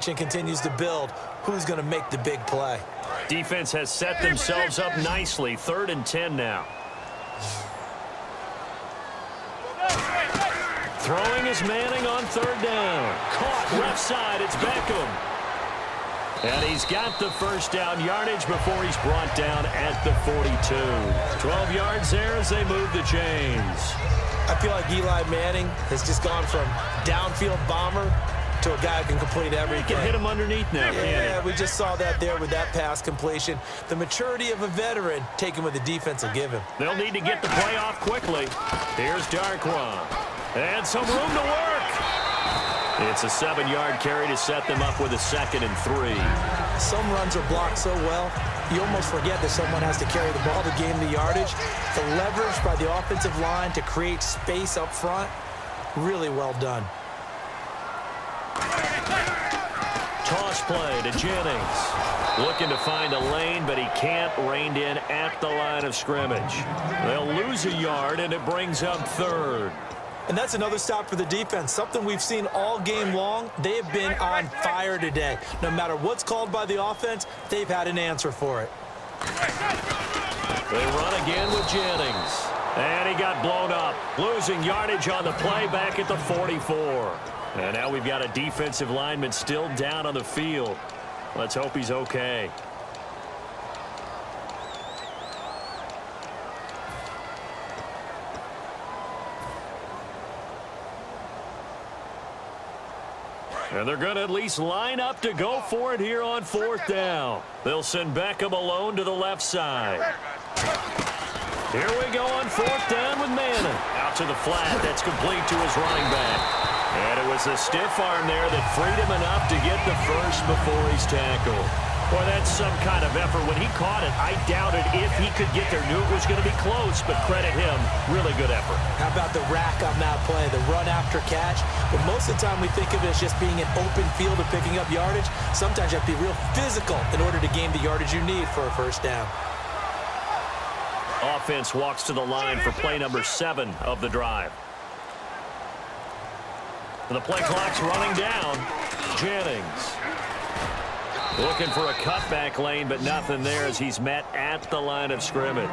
tension continues to build. Who's going to make the big play? Defense has set themselves up nicely. 3rd and 10 now. Throwing is Manning on 3rd down. Caught left side. It's Beckham. And he's got the first down yardage before he's brought down at the 42. 12 yards there as they move the chains. I feel like Eli Manning has just gone from downfield bomber to a guy who can complete everything. He can hit him underneath now, yeah, we just saw that there with that pass completion. The maturity of a veteran taken with the defense will give him. They'll need to get the play off quickly. Here's Darquan. And some room to work. It's a 7-yard carry to set them up with a 2nd and 3. Some runs are blocked so well, you almost forget that someone has to carry the ball to gain the yardage. The leverage by the offensive line to create space up front, really well done. Toss play to Jennings. Looking to find a lane, but he can't. Reined in at the line of scrimmage. They'll lose a yard, and it brings up 3rd. And that's another stop for the defense. Something we've seen all game long. They have been on fire today. No matter what's called by the offense, they've had an answer for it. They run again with Jennings. And he got blown up. Losing yardage on the play back at the 44. And now we've got a defensive lineman still down on the field. Let's hope he's okay. And they're going to at least line up to go for it here on 4th down. They'll send Beckham alone to the left side. Here we go on 4th down with Manning. Out to the flat. That's complete to his running back. And it was a stiff arm there that freed him enough to get the first before he's tackled. Boy, that's some kind of effort. When he caught it, I doubted if he could get there. Knew it was going to be close, but credit him. Really good effort. How about the rack on that play, the run after catch? But most of the time we think of it as just being an open field and picking up yardage. Sometimes you have to be real physical in order to gain the yardage you need for a first down. Offense walks to the line for play number 7 of the drive. And the play clock's running down. Jennings. Looking for a cutback lane, but nothing there as he's met at the line of scrimmage.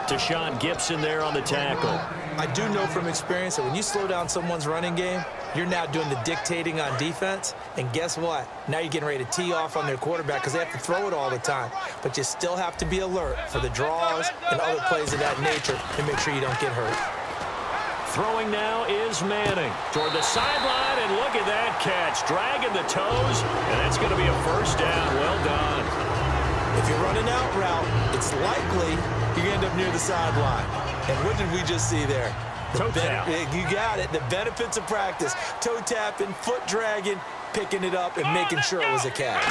Tashawn Gibson there on the tackle. I do know from experience that when you slow down someone's running game, you're now doing the dictating on defense. And guess what? Now you're getting ready to tee off on their quarterback because they have to throw it all the time. But you still have to be alert for the draws and other plays of that nature to make sure you don't get hurt. Throwing now is Manning toward the sideline, and look at that catch. Dragging the toes, and that's going to be a first down. Well done. If you're running out route, it's likely you're going to end up near the sideline. And what did we just see there? Toe tap. You got it. The benefits of practice. Toe tapping, foot dragging, picking it up, and making sure it was a catch.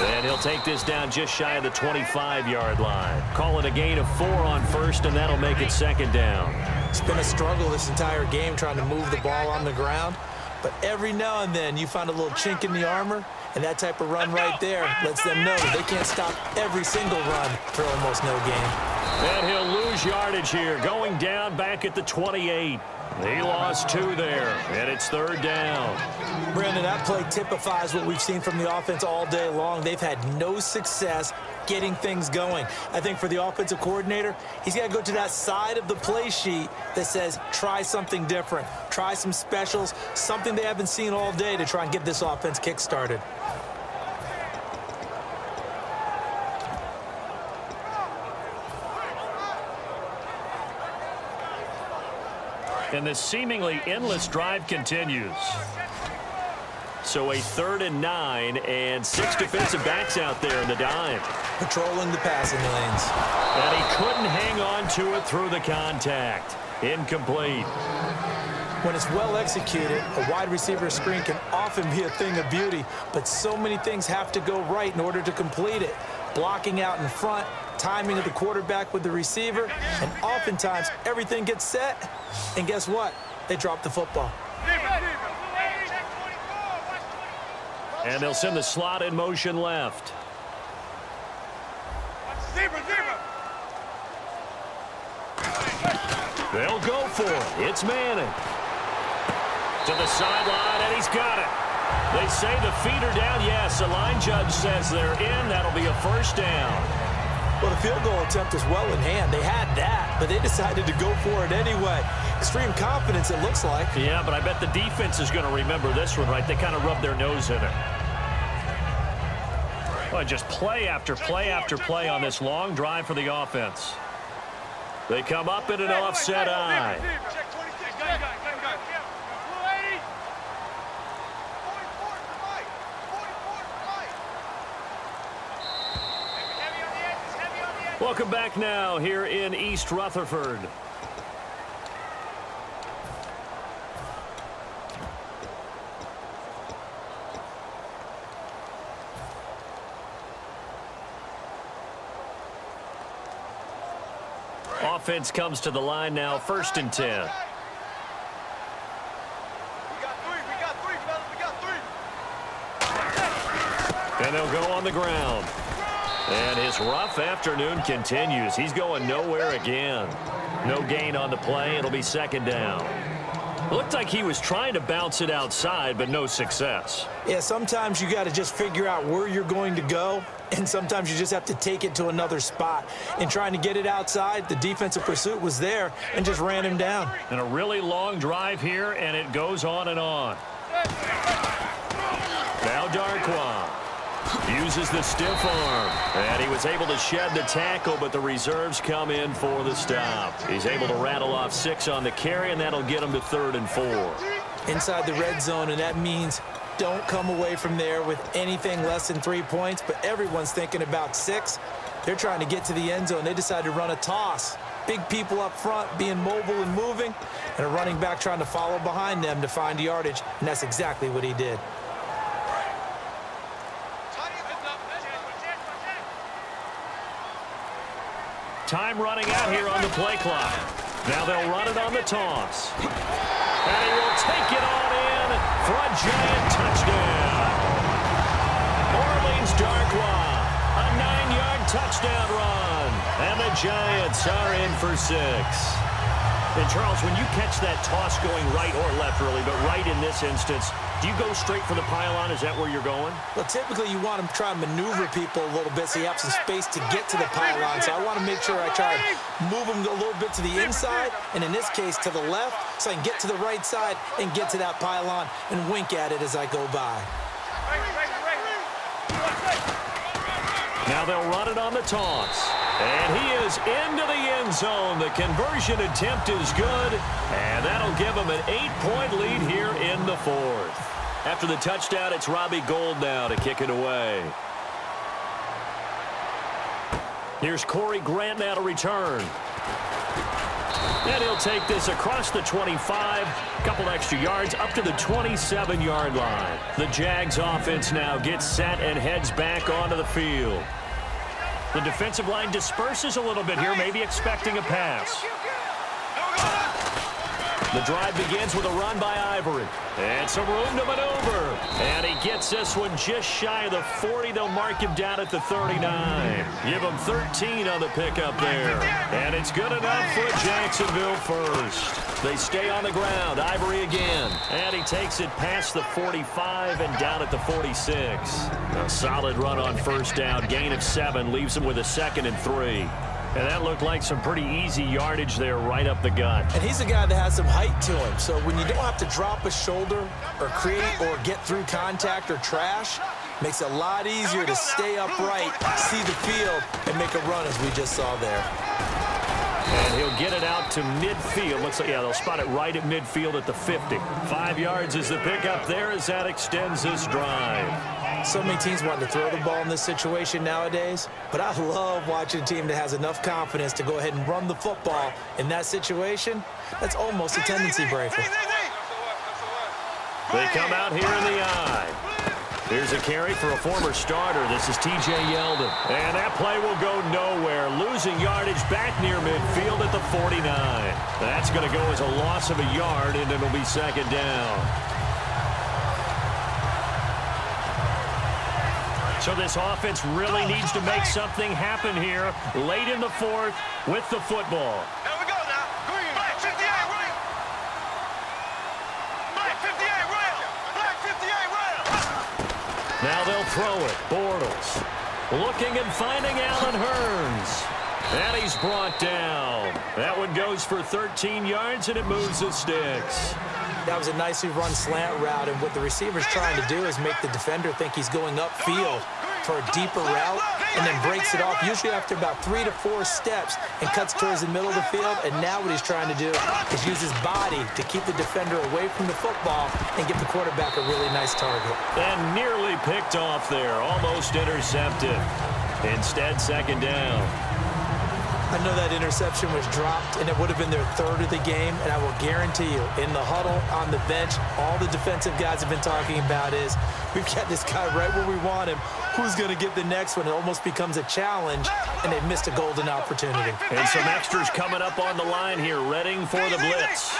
And he'll take this down just shy of the 25-yard line. Call it a gain of 4 on first, and that'll make it 2nd down. It's been a struggle this entire game trying to move the ball on the ground. But every now and then you find a little chink in the armor, and that type of run right there lets them know that they can't stop every single run for almost no gain. And he'll lose yardage here, going down back at the 28. He lost 2 there, and it's 3rd down. Brandon, that play typifies what we've seen from the offense all day long. They've had no success getting things going. I think for the offensive coordinator, he's got to go to that side of the play sheet that says, try something different, try some specials, something they haven't seen all day to try and get this offense kick-started. And this seemingly endless drive continues. So a 3rd and 9 and 6 defensive backs out there in the dime. Patrolling the passing lanes. And he couldn't hang on to it through the contact. Incomplete. When it's well executed, a wide receiver screen can often be a thing of beauty, but so many things have to go right in order to complete it. Blocking out in front, timing of the quarterback with the receiver, and oftentimes everything gets set, and guess what? They drop the football. And they'll send the slot in motion left. They'll go for it. It's Manning. To the sideline, and he's got it. They say the feet are down. Yes, the line judge says they're in. That'll be a first down. Well, the field goal attempt was well in hand. They had that, but they decided to go for it anyway. Extreme confidence, it looks like. Yeah, but I bet the defense is going to remember this one, right? They kind of rubbed their nose in it. Well, just play after play after play on this long drive for the offense. They come up in an offset eye. Welcome back now here in East Rutherford. Offense comes to the line now, 1st and 10. We got three. And they'll go on the ground. And his rough afternoon continues. He's going nowhere again. No gain on the play. It'll be 2nd down. Looked like he was trying to bounce it outside, but no success. Yeah, sometimes you got to just figure out where you're going to go, and sometimes you just have to take it to another spot. In trying to get it outside, the defensive pursuit was there and just ran him down. And a really long drive here, and it goes on and on. Now Darquan uses the stiff arm, and he was able to shed the tackle, but the reserves come in for the stop. He's able to rattle off 6 on the carry, and that'll get him to 3rd and 4. Inside the red zone, and that means don't come away from there with anything less than 3 points, but everyone's thinking about 6. They're trying to get to the end zone. They decided to run a toss. Big people up front being mobile and moving, and a running back trying to follow behind them to find yardage, and that's exactly what he did. Time running out here on the play clock. Now they'll run it on the toss. And he will take it on in for a giant touchdown. Orleans Darquan, a 9-yard touchdown run. And the Giants are in for 6. And Charles, when you catch that toss going right or left, really, but right in this instance, do you go straight for the pylon? Is that where you're going? Well, typically you want to try and maneuver people a little bit so you have some space to get to the pylon. So I want to make sure I try and move them a little bit to the inside, and in this case to the left, so I can get to the right side and get to that pylon and wink at it as I go by. Now they'll run it on the toss. And he is into the end zone. The conversion attempt is good, and that'll give him an 8-point lead here in the 4th. After the touchdown, it's Robbie Gould now to kick it away. Here's Corey Grant now to return. And he'll take this across the 25, a couple extra yards, up to the 27-yard line. The Jags offense now gets set and heads back onto the field. The defensive line disperses a little bit here, maybe expecting a pass. The drive begins with a run by Ivory. And some room to maneuver. And he gets this one just shy of the 40. They'll mark him down at the 39. Give him 13 on the pickup there. And it's good enough for a Jacksonville first. They stay on the ground. Ivory again. And he takes it past the 45 and down at the 46. A solid run on first down. Gain of 7 leaves him with a 2nd and 3. And that looked like some pretty easy yardage there right up the gut. And he's a guy that has some height to him. So when you don't have to drop a shoulder or create or get through contact or trash, makes it a lot easier to stay upright, see the field, and make a run as we just saw there. And he'll get it out to midfield. Looks like, yeah, they'll spot it right at midfield at the 50. 5 yards is the pickup there as that extends this drive. So many teams want to throw the ball in this situation nowadays, but I love watching a team that has enough confidence to go ahead and run the football in that situation. That's almost a tendency breaker. They come out here in the eye. Here's a carry for a former starter. This is T.J. Yeldon. And that play will go nowhere. Losing yardage back near midfield at the 49. That's going to go as a loss of a yard, and it'll be 2nd down. So this offense really needs to make something happen here late in the 4th with the football. Here we go now. Green. 58, right. 58. Now they'll throw it. Bortles looking and finding Allen Hurns. And he's brought down. That one goes for 13 yards, and it moves the sticks. That was a nicely run slant route, and what the receiver's trying to do is make the defender think he's going upfield for a deeper route and then breaks it off, usually after about 3 to 4 steps, and cuts towards the middle of the field. And now what he's trying to do is use his body to keep the defender away from the football and give the quarterback a really nice target. And nearly picked off there, almost intercepted. Instead, second down. I know that interception was dropped, and it would have been their third of the game, and I will guarantee you, in the huddle, on the bench, all the defensive guys have been talking about is, we've got this guy right where we want him. Who's going to get the next one? It almost becomes a challenge, and they've missed a golden opportunity. And some extras coming up on the line here, readying for the blitz.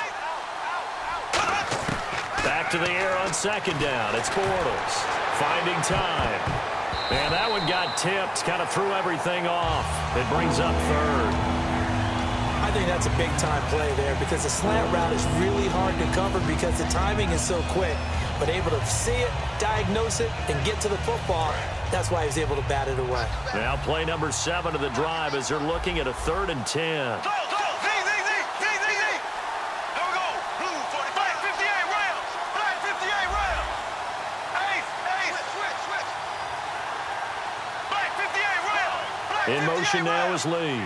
Back to the air on second down. It's Bortles finding time. And that one got tipped, kind of threw everything off. It brings up third. I think that's a big-time play there because the slant route is really hard to cover because the timing is so quick. But able to see it, diagnose it, and get to the football, that's why he was able to bat it away. Now play number 7 of the drive as they're looking at a 3rd and 10. In motion now is Lee.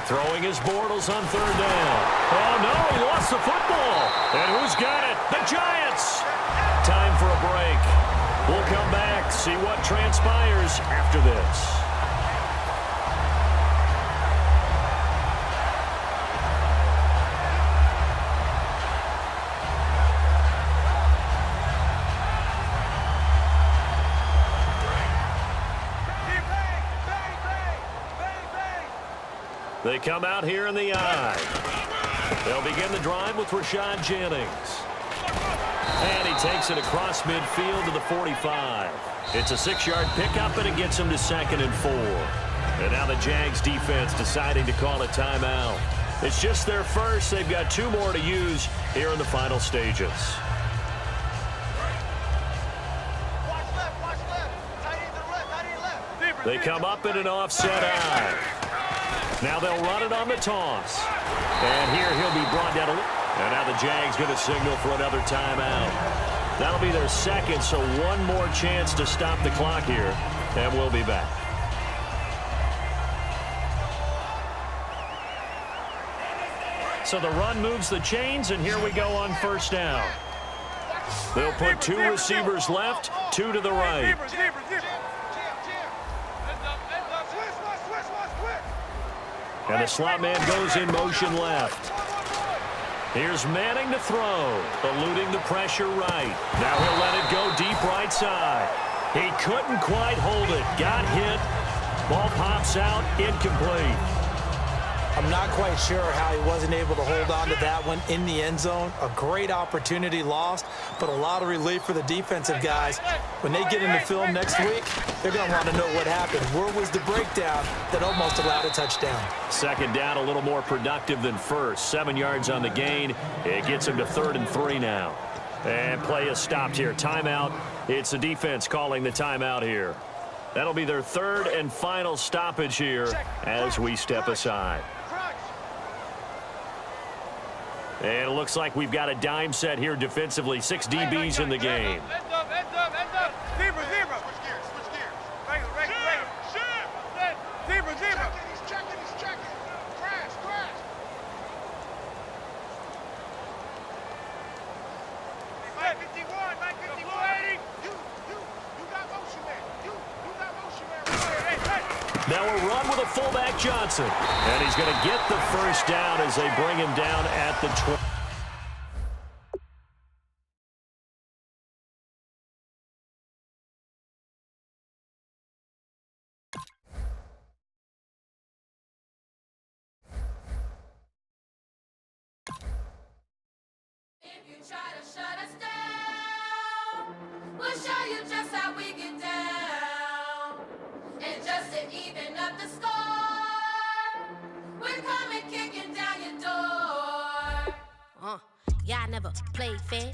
Throwing his Bortles on 3rd down. Oh, no, he lost the football. And who's got it? The Giants. Time for a break. We'll come back, see what transpires after this. They come out here in the eye. They'll begin the drive with Rashad Jennings. And he takes it across midfield to the 45. It's a 6-yard pickup, and it gets him to 2nd and 4. And now the Jags defense deciding to call a timeout. It's just their first. They've got 2 more to use here in the final stages. They come up in an offset eye. Now they'll run it on the toss. And here he'll be brought down. And now the Jags going to signal for another timeout. That'll be their 2nd, so 1 more chance to stop the clock here. And we'll be back. So the run moves the chains, and here we go on 1st down. They'll put 2 receivers left, 2 to the right. And the slot man goes in motion left. Here's Manning to throw, eluding the pressure right. Now he'll let it go deep right side. He couldn't quite hold it. Got hit. Ball pops out, incomplete. I'm not quite sure how he wasn't able to hold on to that one in the end zone. A great opportunity lost, but a lot of relief for the defensive guys. When they get into film next week, they're going to want to know what happened. Where was the breakdown that almost allowed a touchdown? 2nd down, a little more productive than 1st. 7 yards on the gain. It gets him to 3rd and 3 now. And play is stopped here. Timeout. It's the defense calling the timeout here. That'll be their 3rd and final stoppage here as we step aside. And it looks like we've got a dime set here defensively. 6 DBs in the game. Now a run with a fullback Johnson. And he's going to get the 1st down as they bring him down at the 20. If you try to shut us down, we'll show you just how we get down. And just to even up the score, we're coming kicking down your door. Y'all never played fair.